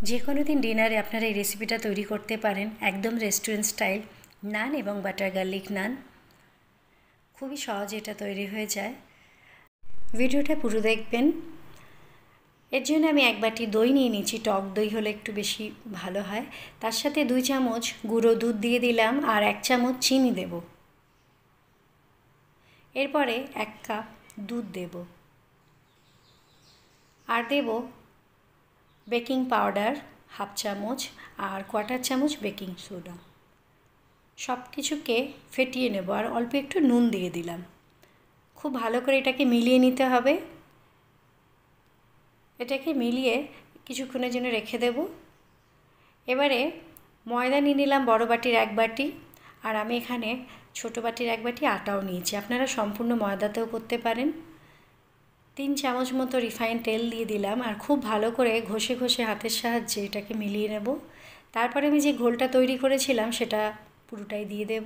যে কোনো দিন ডিনারে আপনারা এই রেসিপিটা তৈরি করতে পারেন, একদম রেস্টুরেন্ট স্টাইল নান এবং বাটার গার্লিক নান। খুবই সহজে এটা তৈরি হয়ে যায়। ভিডিওটা পুরো দেখবেন। এর জন্য আমি 1 বাটি দই নিয়ে নিয়েছি। টক দই হলে একটু বেশি ভালো হয়। তার সাথে 2 চামচ গুঁড়ো দুধ দিয়ে দিলাম আর 1 চামচ চিনি দেব। এরপরে 1 কাপ দুধ দেব আর দেব বেকিং পাউডার 1/2 চামচ আর 1/4 চামচ বেকিং সোডা। সব কিছুকে ফেটিয়ে নেব আর অল্প একটু নুন দিয়ে দিলাম। খুব ভালো করে এটাকে মিলিয়ে নিতে হবে। এটাকে মিলিয়ে কিছুক্ষণের জন্য রেখে দেব। এবারে ময়দা নিয়ে নিলাম বড় বাটির 1 বাটি আর আমি এখানে ছোট বাটির 1 বাটি আটাও নিয়েছি। আপনারা সম্পূর্ণ ময়দাতেও করতে পারেন। 3 চামচ মতো রিফাইন তেল দিয়ে দিলাম আর খুব ভালো করে ঘষে ঘষে হাতের সাহায্যে এটাকে মিলিয়ে নেব। তারপরে আমি যে ঘোলটা তৈরি করেছিলাম সেটা পুরোটাই দিয়ে দেব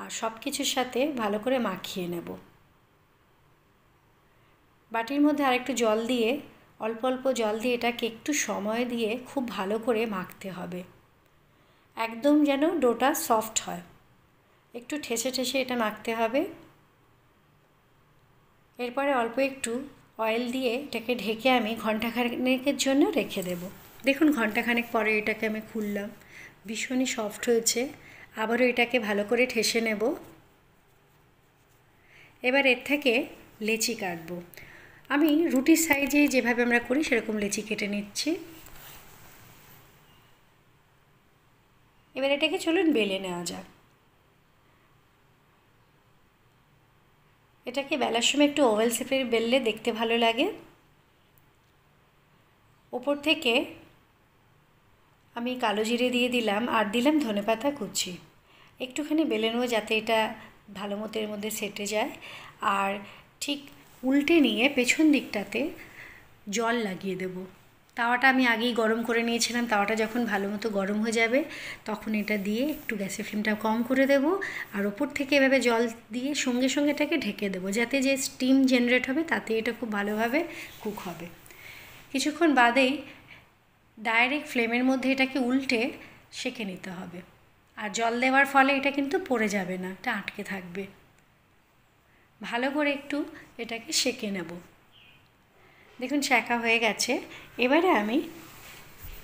আর সব কিছুর সাথে ভালো করে মাখিয়ে নেব। বাটির মধ্যে আরেকটু জল দিয়ে অল্প অল্প জল দিয়ে এটাকে একটু সময় দিয়ে খুব ভালো করে মাখতে হবে, একদম যেন ডোটা সফট হয়। একটু ঠেসে ঠেসে এটা মাখতে হবে। এরপরে অল্প একটু অয়েল দিয়ে এটাকে ঢেকে আমি ঘন্টাখানেকের জন্য রেখে দেব। দেখুন ঘন্টাখানেক পরে এটাকে আমি খুললাম, ভীষণই সফট হয়েছে। আবারও এটাকে ভালো করে ঠেসে নেব। এবার এর থেকে লেচি কাটবো। আমি রুটির সাইজে যেভাবে আমরা করি সেরকম লেচি কেটে নিচ্ছি। এবার এটাকে চলুন বেলে নেওয়া যাক। এটাকে বেলার সময় একটু ওভাল শেপের বেললে দেখতে ভালো লাগে। ওপর থেকে আমি কালো জিরে দিয়ে দিলাম আর দিলাম ধনেপাতা কুচি। একটুখানি বেলে নেবো যাতে এটা ভালো মতো এর মধ্যে সেটে যায়। আর ঠিক উল্টে নিয়ে পেছন দিকটাতে জল লাগিয়ে দেব। তাওয়াটা আমি আগেই গরম করে নিয়েছিলাম। তাওয়াটা যখন ভালো মতো গরম হয়ে যাবে তখন এটা দিয়ে একটু গ্যাসের ফ্লেমটা কম করে দেব আর ওপর থেকে এভাবে জল দিয়ে সঙ্গে সঙ্গে এটাকে ঢেকে দেবো, যাতে যে স্টিম জেনারেট হবে তাতে এটা খুব ভালোভাবে কুক হবে। কিছুক্ষণ বাদেই ডাইরেক্ট ফ্লেমের মধ্যে এটাকে উল্টে সেঁকে নিতে হবে। আর জল দেওয়ার ফলে এটা কিন্তু পড়ে যাবে না, এটা আটকে থাকবে। ভালো করে একটু এটাকে সেঁকে নেব। দেখুন সেঁকা হয়ে গেছে। এবারে আমি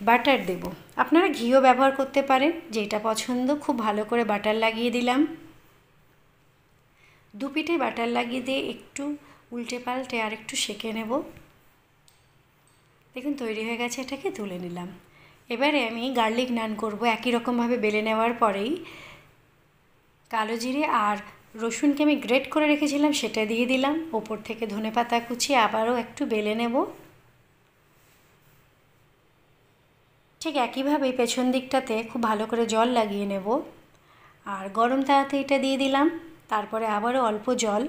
বাটার দেব। আপনারা ঘিও ব্যবহার করতে পারেন, যেটা পছন্দ। খুব ভালো করে বাটার লাগিয়ে দিলাম। দু পিঠে বাটার লাগিয়ে দিয়ে একটু উল্টে পাল্টে আর একটু সেঁকে নেব। দেখুন তৈরি হয়ে গেছে, এটাকে তুলে নিলাম। এবারে আমি গার্লিক নান করব। একই রকমভাবে বেলে নেওয়ার পরেই কালো জিরে আর রসুনকে আমি গ্রেট করে রেখেছিলাম সেটা দিয়ে দিলাম। ওপর থেকে ধনেপাতা কুচি আবারও একটু বেলে নেব। ঠিক একইভাবে পেছন দিকটাতে খুব ভালো করে জল লাগিয়ে নেব আর গরম তাওয়াতে এটা দিয়ে দিলাম। তারপরে আবারও অল্প জল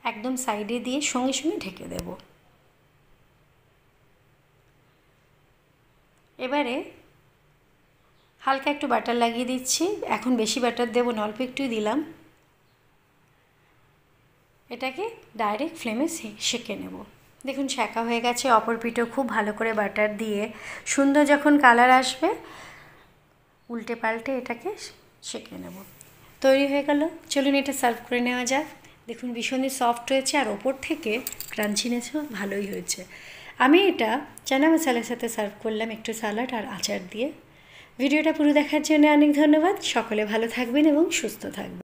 একদম সাইডে দিয়ে সঙ্গে সঙ্গে ঢেকে দেব। এবারে হালকা একটু বাটার লাগিয়ে দিচ্ছি। এখন বেশি বাটার দেবো না, অল্প একটুই দিলাম। এটাকে ডাইরেক্ট ফ্লেমে সেঁকে নেব। দেখুন সেঁকা হয়ে গেছে। অপর পিঠেও খুব ভালো করে বাটার দিয়ে সুন্দর যখন কালার আসবে উল্টে পাল্টে এটাকে সেঁকে নেব। তৈরি হয়ে গেল। চলুন এটা সার্ভ করে নেওয়া যাক। দেখুন ভীষণই সফট হয়েছে আর ওপর থেকে ক্রাঞ্চিনেসও ভালোই হয়েছে। আমি এটা চানা মশলার সাথে সার্ভ করলাম, একটু স্যালাড আর আচার দিয়ে। ভিডিওটা পুরো দেখার জন্য অনেক ধন্যবাদ। সকলে ভালো থাকবেন এবং সুস্থ থাকবেন।